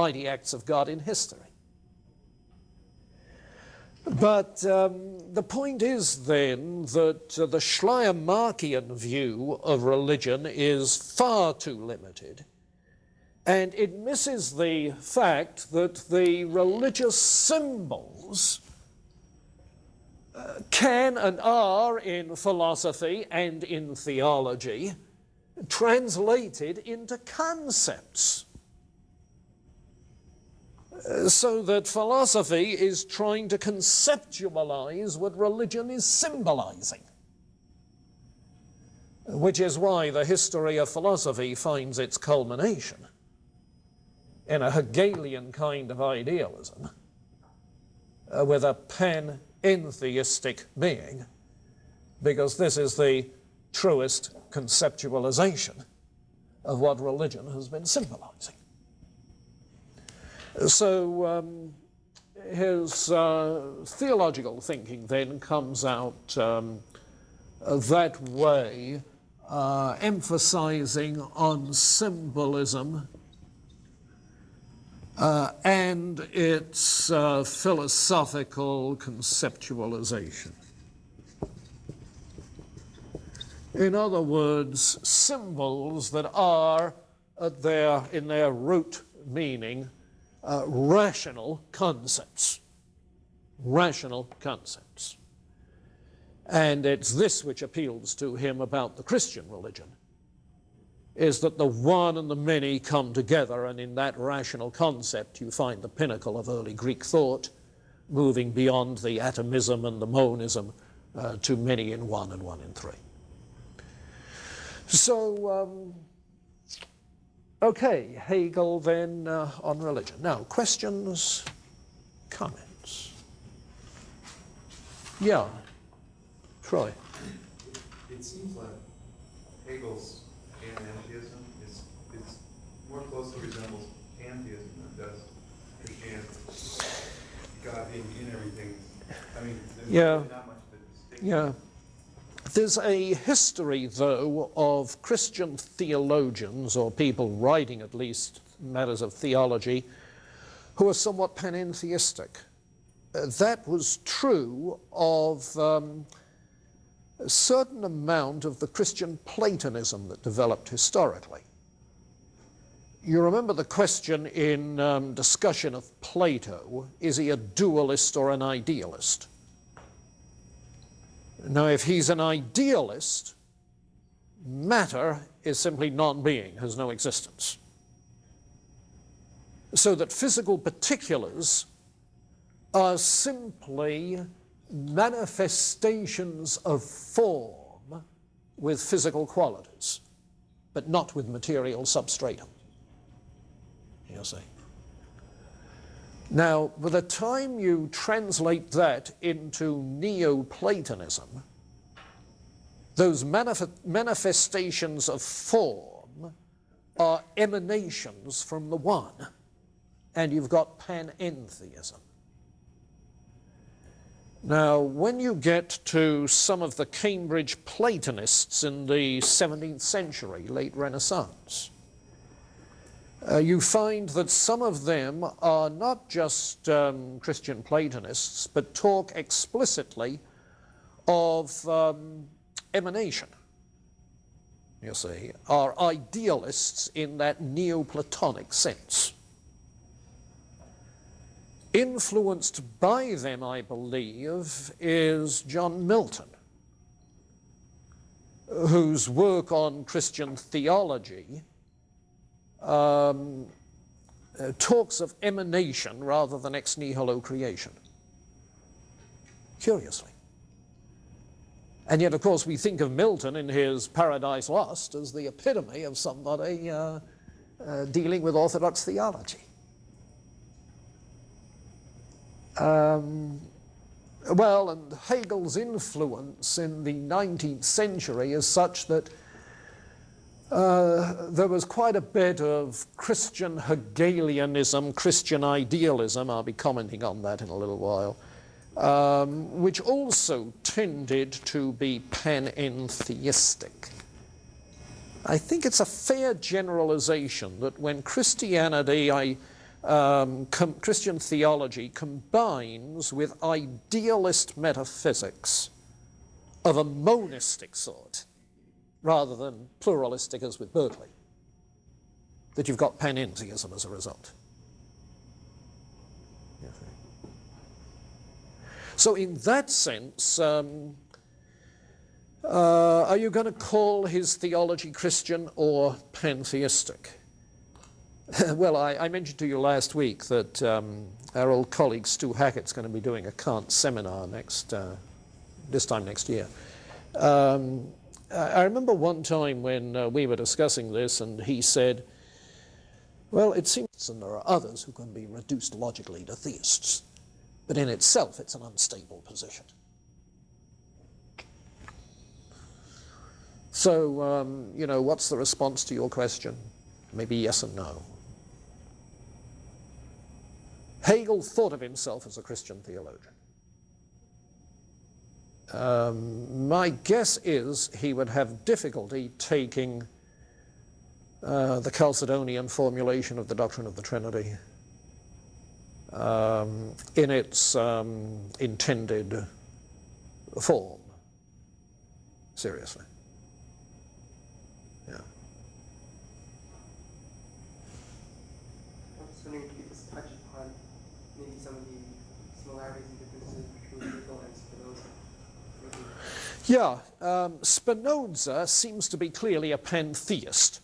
mighty acts of God in history. But the point is then that the Schleiermachian view of religion is far too limited, and it misses the fact that the religious symbols can and are in philosophy and in theology translated into concepts. So that philosophy is trying to conceptualize what religion is symbolizing. Which is why the history of philosophy finds its culmination in a Hegelian kind of idealism with a panentheistic being, because this is the truest conceptualization of what religion has been symbolizing. So his theological thinking then comes out that way, emphasizing on symbolism and its philosophical conceptualization. In other words, symbols that are in their root meaning rational concepts. Rational concepts. And it's this which appeals to him about the Christian religion, is that the one and the many come together, and in that rational concept you find the pinnacle of early Greek thought, moving beyond the atomism and the monism to many in one and one in three. So, okay, Hegel then on religion. Now, questions, comments? Yeah, Troy. It seems like Hegel's panentheism is more closely resembles pantheism than does Christianity. God being in everything. I mean, there's really not much of a distinction. Yeah. There's a history, though, of Christian theologians, or people writing at least matters of theology, who are somewhat panentheistic. That was true of a certain amount of the Christian Platonism that developed historically. You remember the question in discussion of Plato, is he a dualist or an idealist? Now, if he's an idealist, matter is simply non-being, has no existence. So that physical particulars are simply manifestations of form with physical qualities, but not with material substratum, you see. Now, by the time you translate that into Neoplatonism, those manifestations of form are emanations from the one, and you've got panentheism. Now, when you get to some of the Cambridge Platonists in the 17th century, late Renaissance, you find that some of them are not just Christian Platonists, but talk explicitly of emanation, you see, are idealists in that Neoplatonic sense. Influenced by them, I believe, is John Milton, whose work on Christian theology talks of emanation rather than ex nihilo creation, curiously. And yet, of course, we think of Milton in his Paradise Lost as the epitome of somebody dealing with orthodox theology. Well, and Hegel's influence in the 19th century is such that there was quite a bit of Christian Hegelianism, Christian idealism, I'll be commenting on that in a little while, which also tended to be panentheistic. I think it's a fair generalization that when Christianity, Christian theology combines with idealist metaphysics of a monistic sort, rather than pluralistic as with Berkeley, that you've got panentheism as a result. So in that sense, are you going to call his theology Christian or pantheistic? Well, I mentioned to you last week that our old colleague Stu Hackett's going to be doing a Kant seminar this time next year. I remember one time when we were discussing this, and he said, well, it seems and there are others who can be reduced logically to theists, but in itself it's an unstable position. So, you know, what's the response to your question? Maybe yes and no. Hegel thought of himself as a Christian theologian. My guess is he would have difficulty taking the Chalcedonian formulation of the doctrine of the Trinity in its intended form seriously. Yeah. I'm just wondering if you could just touch upon maybe some of the similarities and differences between Hegel and Spinoza. Yeah, Spinoza seems to be clearly a pantheist.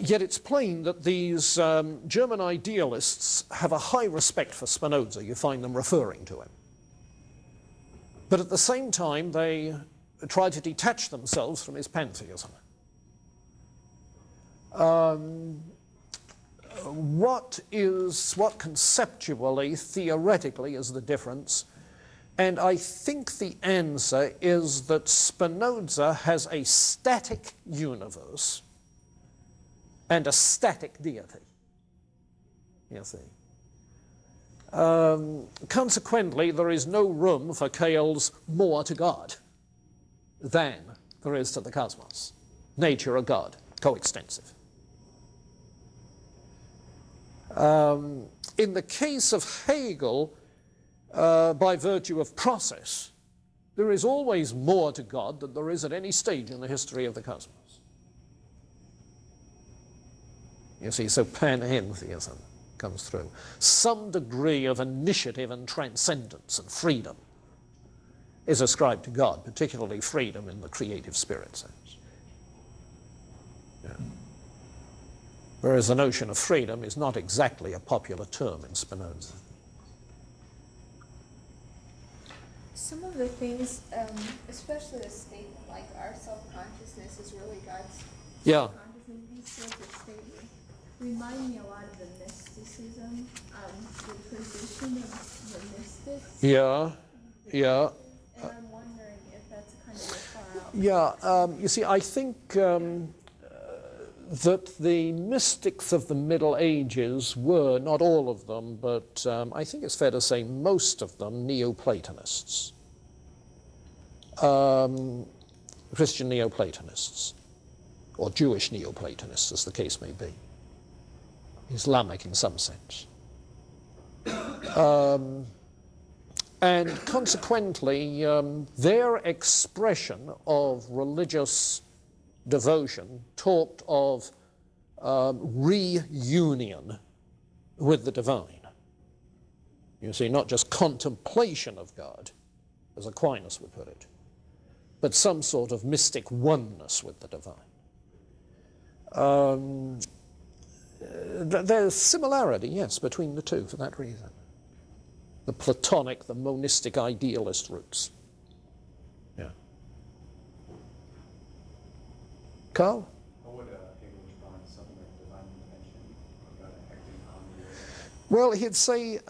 Yet it's plain that these German idealists have a high respect for Spinoza. You find them referring to him. But at the same time, they try to detach themselves from his pantheism. What conceptually, theoretically is the difference? And I think the answer is that Spinoza has a static universe and a static deity, you see. Consequently, there is no room for Hegel's more to God than there is to the cosmos. Nature or God, coextensive. In the case of Hegel, by virtue of process, there is always more to God than there is at any stage in the history of the cosmos. You see, so panentheism comes through. Some degree of initiative and transcendence and freedom is ascribed to God, particularly freedom in the creative spirit sense. Yeah. Whereas the notion of freedom is not exactly a popular term in Spinoza. Some of the things, especially the statement like our self-consciousness is really God's consciousness, these sorts of statements remind me a lot of the mysticism, the tradition of the mystics. Yeah, yeah. And I'm wondering if that's kind of a far out. Yeah, you see, I think that the mystics of the Middle Ages were, not all of them, but I think it's fair to say most of them, Neoplatonists. Christian Neoplatonists, or Jewish Neoplatonists, as the case may be. Islamic in some sense. And consequently, their expression of religious devotion talked of reunion with the divine. You see, not just contemplation of God, as Aquinas would put it, but some sort of mystic oneness with the divine. There's similarity, yes, between the two for that reason. The Platonic, the monistic idealist roots. Yeah. Carl? How would Hegel respond to something like divine intervention? Acting on the Well, he'd say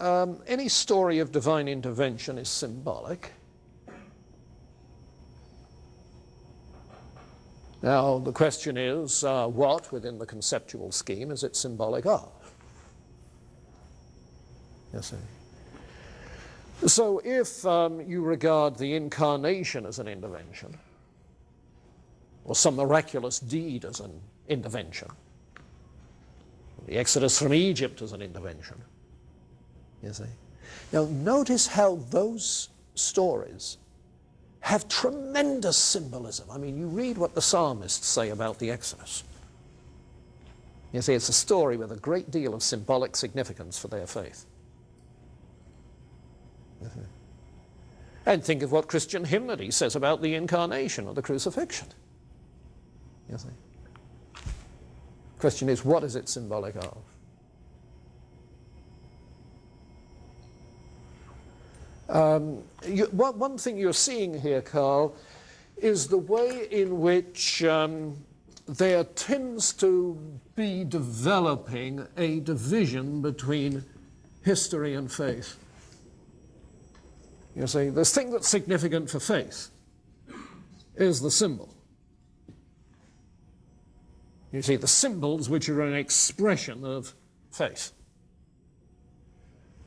any story of divine intervention is symbolic. Now, the question is, what, within the conceptual scheme, is it symbolic of? Yes, sir. So if you regard the incarnation as an intervention, or some miraculous deed as an intervention, The Exodus from Egypt as an intervention. You see? Now notice how those stories have tremendous symbolism. I mean, you read what the psalmists say about the Exodus. You see, it's a story with a great deal of symbolic significance for their faith. And think of what Christian hymnody says about the incarnation or the crucifixion. You see? Question is, what is it symbolic of? One thing you're seeing here, Carl, is the way in which there tends to be developing a division between history and faith. You see, this thing that's significant for faith is the symbol. You see, the symbols which are an expression of faith,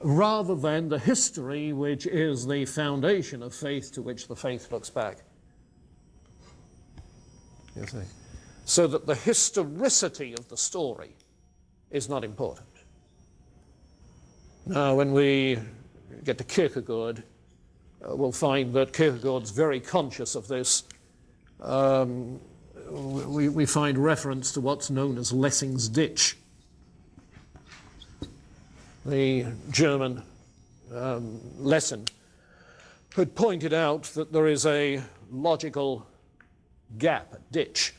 rather than the history which is the foundation of faith to which the faith looks back. You see, so that the historicity of the story is not important. Now, when we get to Kierkegaard, we'll find that Kierkegaard's very conscious of this. We find reference to what's known as Lessing's ditch. The German Lessing had pointed out that there is a logical gap, a ditch,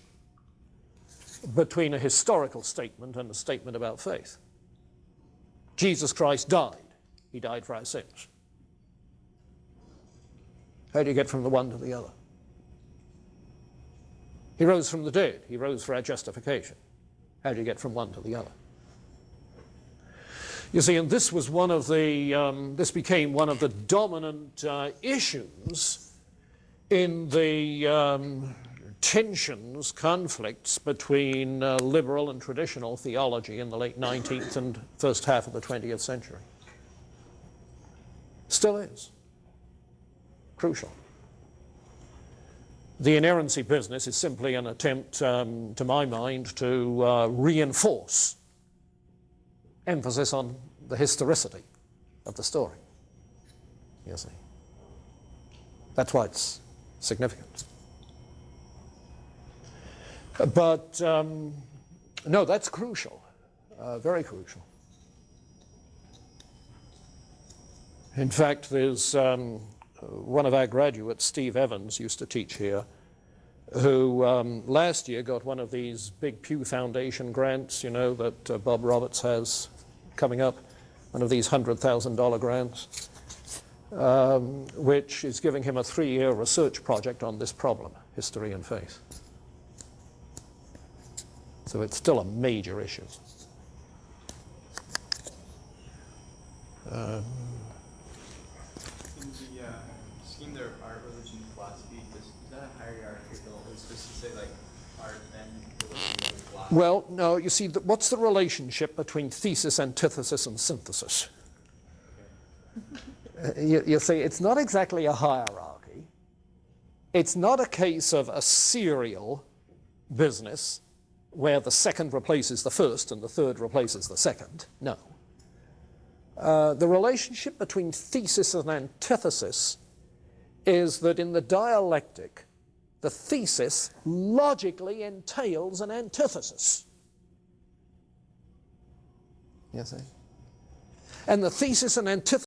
between a historical statement and a statement about faith. Jesus Christ died. He died for our sins. How do you get from the one to the other? He rose from the dead. He rose for our justification. How do you get from one to the other? You see, and this was one of the, this became one of the dominant issues in the tensions, conflicts between liberal and traditional theology in the late 19th and first half of the 20th century. Still is. Crucial. The inerrancy business is simply an attempt, to my mind, to reinforce emphasis on the historicity of the story. You see. That's why it's significant. But no, that's crucial, very crucial. In fact, there's one of our graduates, Steve Evans, used to teach here, who last year got one of these big Pew Foundation grants, you know, that Bob Roberts has coming up, one of these $100,000 grants, which is giving him a 3-year research project on this problem, history and faith. So it's still a major issue. In the scheme there of art, religion, philosophy, is that a hierarchical? It's just to say like art and religion and philosophy? Well, no, you see, what's the relationship between thesis, antithesis, and synthesis? Okay. You see, it's not exactly a hierarchy. It's not a case of a serial business where the second replaces the first and the third replaces the second. No. The relationship between thesis and antithesis is that in the dialectic, the thesis logically entails an antithesis. You see? And the thesis and antithesis